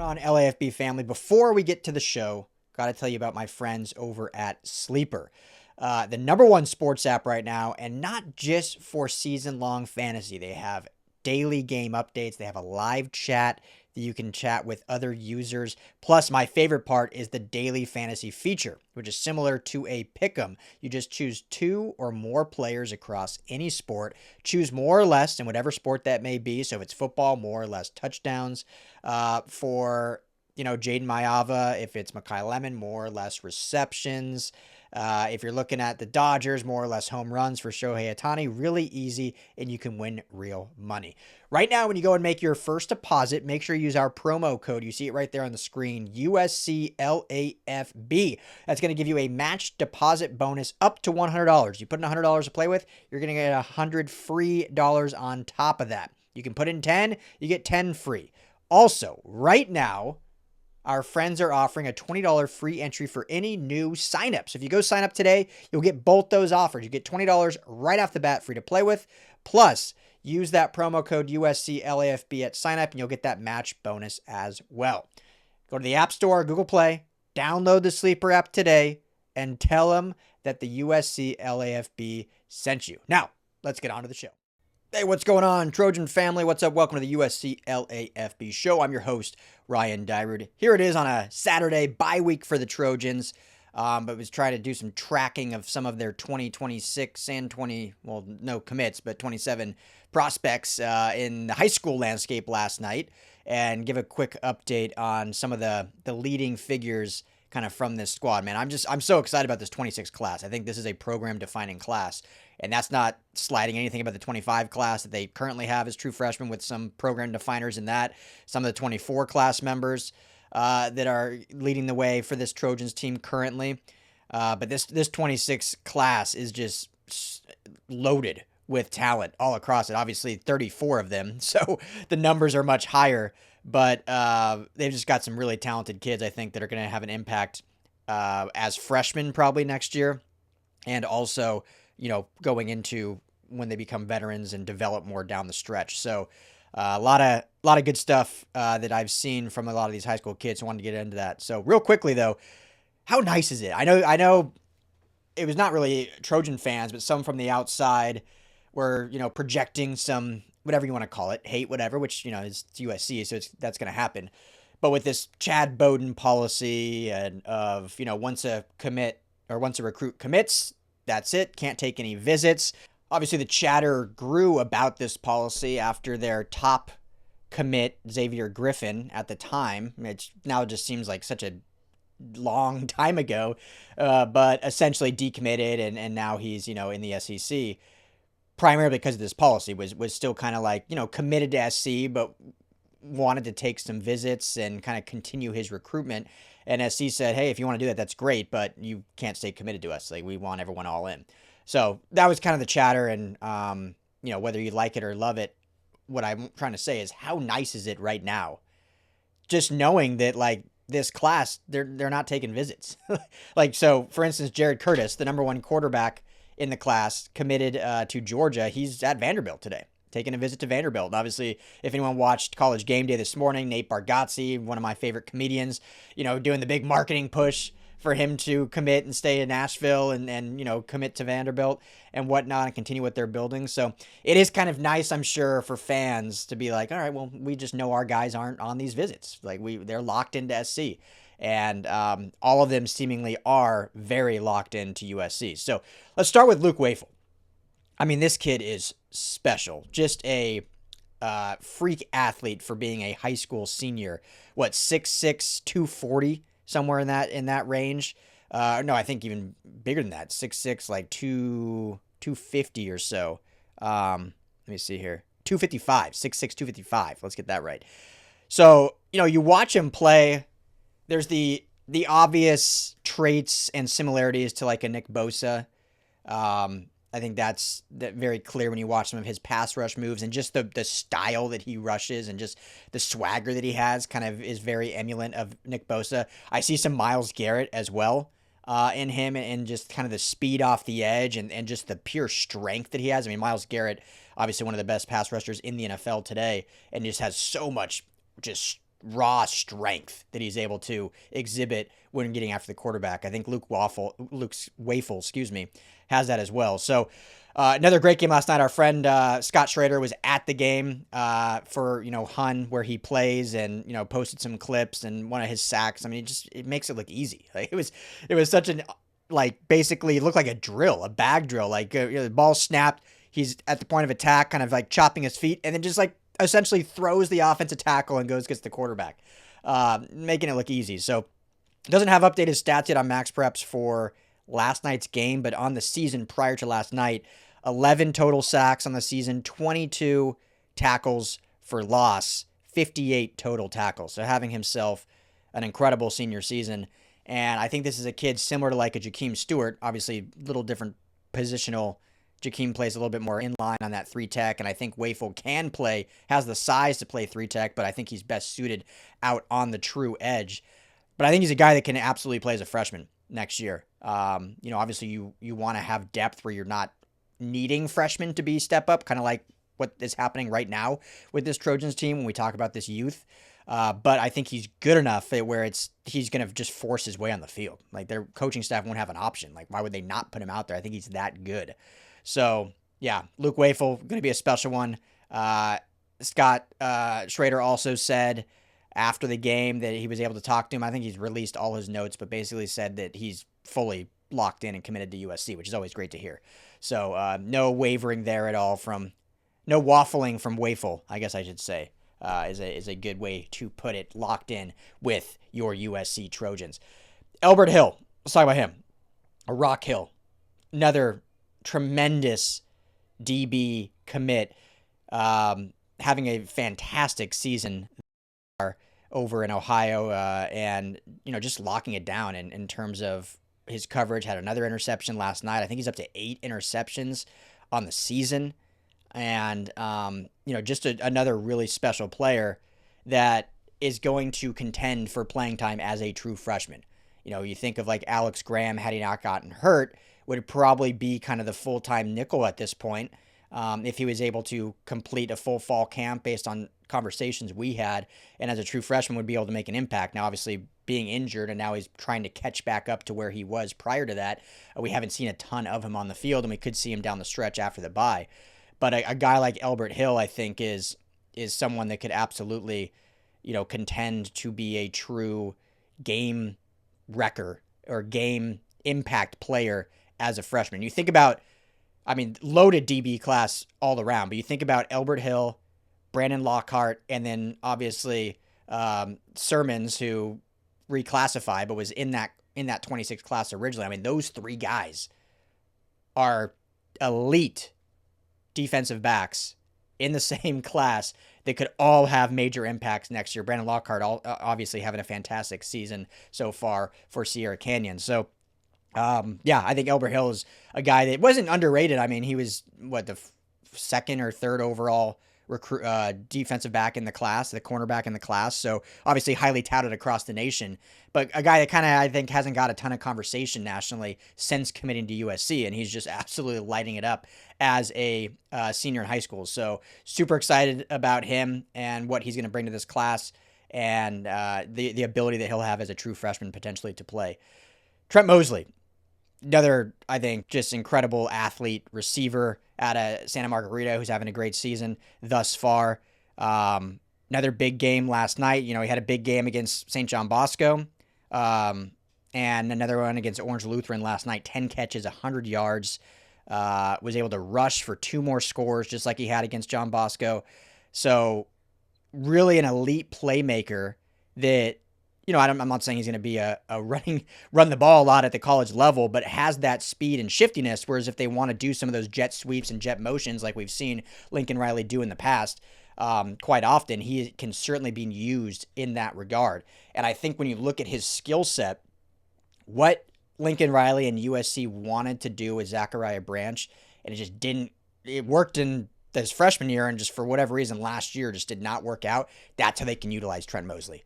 on, LAFB family? Before we get to the show, got to tell you about my friends over at Sleeper, the number one sports app right now, and not just for season-long fantasy. They have daily game updates. They have a live chat that you can chat with other users. Plus, my favorite part is the daily fantasy feature, which is similar to a pick'em. You just choose 2 or more players across any sport. Choose more or less in whatever sport that may be. So if it's football, more or less touchdowns. For Jaden Mayava, if it's Makai Lemon, more or less receptions. If you're looking at the Dodgers, more or less home runs for Shohei Ohtani. Really easy, and you can win real money. Right now, when you go and make your first deposit, make sure you use our promo code. You see it right there on the screen, USC LAFB. That's going to give you a match deposit bonus up to $100. You put in $100 to play with, you're going to get $100 free on top of that. You can put in 10, you get 10 free. Also, right now, our friends are offering a $20 free entry for any new signups. If you go sign up today, you'll get both those offers. You get $20 right off the bat free to play with. Plus, use that promo code USCLAFB at sign up and you'll get that match bonus as well. Go to the App Store, Google Play, download the Sleeper app today, and tell them that the USC LAFB sent you. Now, let's get on to the show. Hey, what's going on, Trojan family? What's up? Welcome to the USC LAFB show. I'm your host, Ryan Dyrud. Here it is on a Saturday, bye week for the Trojans. But was trying to do some tracking of some of their 2026 and 27 prospects in the high school landscape last night, and give a quick update on some of the leading figures kind of from this squad. Man, I'm so excited about this 26 class. I think this is a program-defining class, and that's not sliding anything about the 25 class that they currently have as true freshmen, with some program definers in that. Some of the 24 class members that are leading the way for this Trojans team currently. But this 26 class is just loaded with talent all across it. Obviously, 34 of them, so the numbers are much higher. But they've just got some really talented kids, I think, that are going to have an impact as freshmen probably next year, and also, going into when they become veterans and develop more down the stretch. So a lot of good stuff that I've seen from a lot of these high school kids. I wanted to get into that. So real quickly though, how nice is it? I know it was not really Trojan fans, but some from the outside were, projecting some, whatever you want to call it, hate, whatever, which, is USC, so that's going to happen. But with this Chad Bowden policy and of, once a recruit commits, that's it, can't take any visits. Obviously, the chatter grew about this policy after their top commit, Xavier Griffin, at the time. It now just seems like such a long time ago, but essentially decommitted, and now he's, in the SEC. Primarily because of this policy, was still kind of like, committed to SC, but wanted to take some visits and kind of continue his recruitment. And SC said, hey, if you want to do that, that's great, but you can't stay committed to us. Like, we want everyone all in. So that was kind of the chatter, and, whether you like it or love it, what I'm trying to say is, how nice is it right now? Just knowing that, like, this class, they're not taking visits. Like, so, for instance, Jared Curtis, the number one quarterback in the class, committed to Georgia. He's at Vanderbilt today, taking a visit to Vanderbilt. And obviously, if anyone watched College Game Day this morning, Nate Bargatze, one of my favorite comedians, doing the big marketing push for him to commit and stay in Nashville and commit to Vanderbilt and whatnot and continue what they're building. So it is kind of nice, I'm sure, for fans to be like, all right, well, we just know our guys aren't on these visits. Like, they're locked into SC. And all of them seemingly are very locked into USC. So let's start with Luke Welful. I mean, this kid is special. Just a freak athlete for being a high school senior. 6'6", 240, somewhere in that range. No, I think even bigger than that. 6'6", like 250 or so. Let me see here. 255. 6'6", 255. Let's get that right. So, you watch him play. There's the obvious traits and similarities to like a Nick Bosa. I think that's very clear when you watch some of his pass rush moves, and just the style that he rushes and just the swagger that he has kind of is very emulant of Nick Bosa. I see some Myles Garrett as well in him, and just kind of the speed off the edge and just the pure strength that he has. I mean, Myles Garrett, obviously one of the best pass rushers in the NFL today, and just has so much just raw strength that he's able to exhibit when getting after the quarterback. I think Luke's Welful, has that as well. So another great game last night. Our friend Scott Schrader was at the game for Hun, where he plays, and posted some clips and one of his sacks. I mean, it makes it look easy. Like it was such an basically it looked like a drill, a bag drill. Like the ball snapped, he's at the point of attack, kind of like chopping his feet, and then just essentially throws the offensive tackle and gets the quarterback, making it look easy. So doesn't have updated stats yet on Max Preps for last night's game, but on the season prior to last night, 11 total sacks on the season, 22 tackles for loss, 58 total tackles. So having himself an incredible senior season. And I think this is a kid similar to like a Jakeem Stewart, obviously a little different positional. Jakeem plays a little bit more in line on that 3-tech, and I think Welful has the size to play 3-tech, but I think he's best suited out on the true edge. But I think he's a guy that can absolutely play as a freshman next year. Obviously you want to have depth where you're not needing freshmen to be step up, kind of like what is happening right now with this Trojans team when we talk about this youth. But I think he's good enough where he's going to just force his way on the field. Like their coaching staff won't have an option. Like why would they not put him out there? I think he's that good. So yeah, Luke Welful, going to be a special one. Scott Schrader also said after the game that he was able to talk to him. I think he's released all his notes, but basically said that he's fully locked in and committed to USC, which is always great to hear. So no wavering there at all no waffling from Welful, I guess I should say, is a good way to put it, locked in with your USC Trojans. Elbert Hill, let's talk about him. Rock Hill, another tremendous DB commit, having a fantastic season over in Ohio, and just locking it down in terms of his coverage. Had another interception last night. I think he's up to 8 interceptions on the season, and just another really special player that is going to contend for playing time as a true freshman. You think of like Alex Graham, had he not gotten hurt, would probably be kind of the full-time nickel at this point, if he was able to complete a full fall camp based on conversations we had, and as a true freshman would be able to make an impact. Now, obviously, being injured, and now he's trying to catch back up to where he was prior to that. We haven't seen a ton of him on the field, and we could see him down the stretch after the bye. But a guy like Elbert Hill, I think, is someone that could absolutely, contend to be a true game wrecker or game impact player as a freshman. You think about, loaded DB class all around, but you think about Elbert Hill, Brandon Lockhart, and then obviously Sermons, who reclassified but was in that 26 class originally. Those 3 guys are elite defensive backs in the same class that could all have major impacts next year. Brandon Lockhart obviously having a fantastic season so far for Sierra Canyon. So I think Elbert Hill is a guy that wasn't underrated. He was the second or third overall defensive back in the class, the cornerback in the class. So obviously highly touted across the nation, but a guy that kind of, I think, hasn't got a ton of conversation nationally since committing to USC. And he's just absolutely lighting it up as a senior in high school. So super excited about him and what he's going to bring to this class, and the ability that he'll have as a true freshman potentially to play. Trent Mosley, another, I think, just incredible athlete, receiver out of Santa Margarita, who's having a great season thus far. Another big game last night. He had a big game against St. John Bosco, and another one against Orange Lutheran last night. 10 catches, 100 yards. Was able to rush for 2 more scores, just like he had against John Bosco. So really an elite playmaker that, I'm not saying he's going to be a run the ball a lot at the college level, but has that speed and shiftiness. Whereas if they want to do some of those jet sweeps and jet motions like we've seen Lincoln Riley do in the past, quite often, he can certainly be used in that regard. And I think when you look at his skill set, what Lincoln Riley and USC wanted to do with Zachariah Branch, and it just didn't. It worked in his freshman year, and just for whatever reason last year just did not work out. That's how they can utilize Trent Mosley.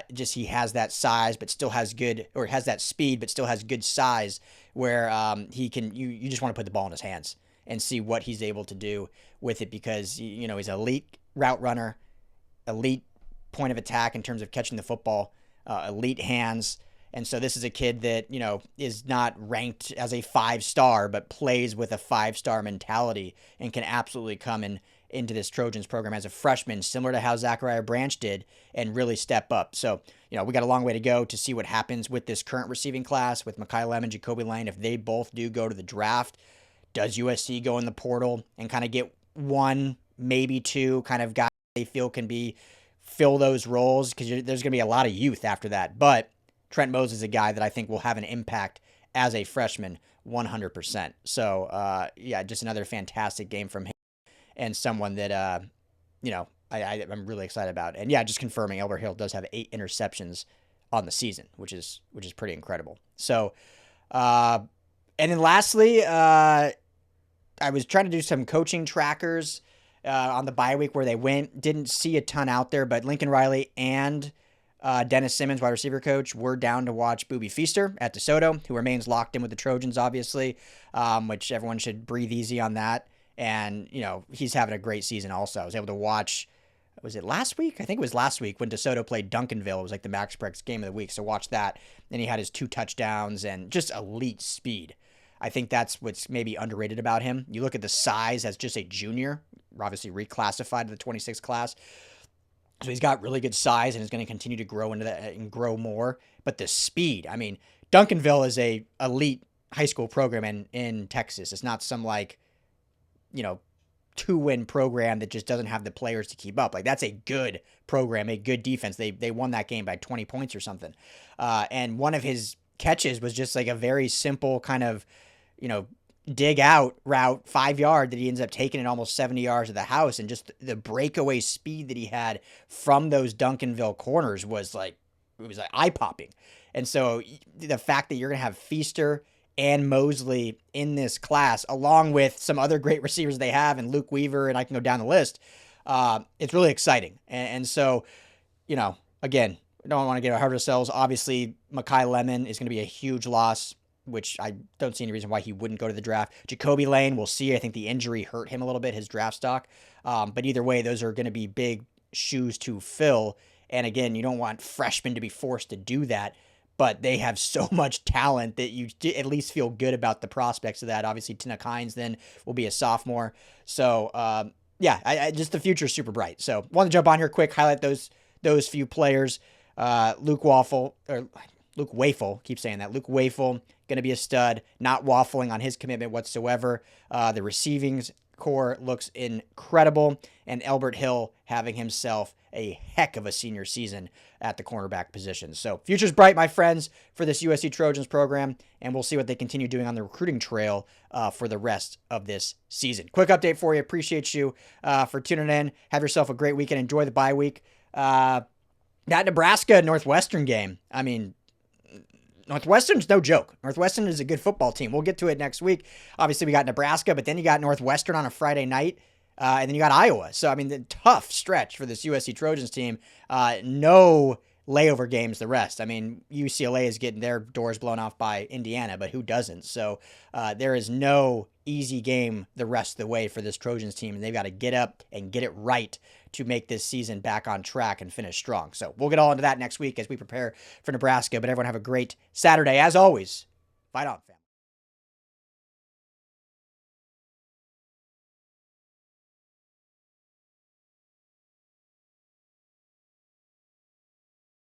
He has that size, but still has has that speed, but still has good size where he can. You just want to put the ball in his hands and see what he's able to do with it, because he's an elite route runner, elite point of attack in terms of catching the football, elite hands. And so this is a kid that, is not ranked as a 5-star, but plays with a 5-star mentality and can absolutely come into this Trojans program as a freshman, similar to how Zachariah Branch did, and really step up. So, we got a long way to go to see what happens with this current receiving class with Mekhi Lemon, Jacoby Lane. If they both do go to the draft, does USC go in the portal and kind of get one, maybe two kind of guys they feel can fill those roles? Because there's going to be a lot of youth after that. But Trent Mose is a guy that I think will have an impact as a freshman 100%. So, just another fantastic game from him and someone that, I'm really excited about. And, just confirming Albert Hill does have 8 interceptions on the season, which is pretty incredible. So, and then lastly, I was trying to do some coaching trackers on the bye week where they went. Didn't see a ton out there, but Lincoln Riley and Dennis Simmons, wide receiver coach, we're down to watch Boobie Feaster at DeSoto, who remains locked in with the Trojans, obviously, which everyone should breathe easy on that. And, he's having a great season also. I was able to watch, was it last week? I think it was last week when DeSoto played Duncanville. It was like the Max Prex game of the week. So watch that. Then he had his 2 touchdowns and just elite speed. I think that's what's maybe underrated about him. You look at the size as just a junior, obviously reclassified to the 26th class. So he's got really good size and is going to continue to grow into that and grow more. But the speed, Duncanville is a elite high school program in Texas. It's not some 2-win program that just doesn't have the players to keep up. Like, that's a good program, a good defense. They won that game by 20 points or something. And one of his catches was just like a very simple kind of, dig out route, 5-yard, that he ends up taking it almost 70 yards to the house. And just the breakaway speed that he had from those Duncanville corners was eye popping. And so the fact that you're going to have Feaster and Mosley in this class, along with some other great receivers they have, and Luke Weaver, and I can go down the list, it's really exciting. And so, again, I don't want to get ahead of ourselves. Obviously, Mekhi Lemon is going to be a huge loss, which I don't see any reason why he wouldn't go to the draft. Jacoby Lane, we'll see. I think the injury hurt him a little bit, his draft stock. But either way, those are going to be big shoes to fill. And again, you don't want freshmen to be forced to do that, but they have so much talent that you at least feel good about the prospects of that. Obviously, Tinnock Hines then will be a sophomore. So, just the future is super bright. So, want to jump on here quick, highlight those few players. Luke Welful, keep saying that. Luke Welful, going to be a stud, not waffling on his commitment whatsoever. The receiving core looks incredible, and Albert Hill having himself a heck of a senior season at the cornerback position. So future's bright, my friends, for this USC Trojans program, and we'll see what they continue doing on the recruiting trail for the rest of this season. Quick update for you. Appreciate you for tuning in. Have yourself a great weekend. Enjoy the bye week. That Nebraska-Northwestern game, Northwestern's no joke. Northwestern is a good football team. We'll get to it next week. Obviously, we got Nebraska, but then you got Northwestern on a Friday night, and then you got Iowa. So, the tough stretch for this USC Trojans team. No layover games the rest. UCLA is getting their doors blown off by Indiana, but who doesn't? So, there is no easy game the rest of the way for this Trojans team, and they've got to get up and get it right to make this season back on track and finish strong. So we'll get all into that next week as we prepare for Nebraska, but everyone have a great Saturday. As always, fight on, fam.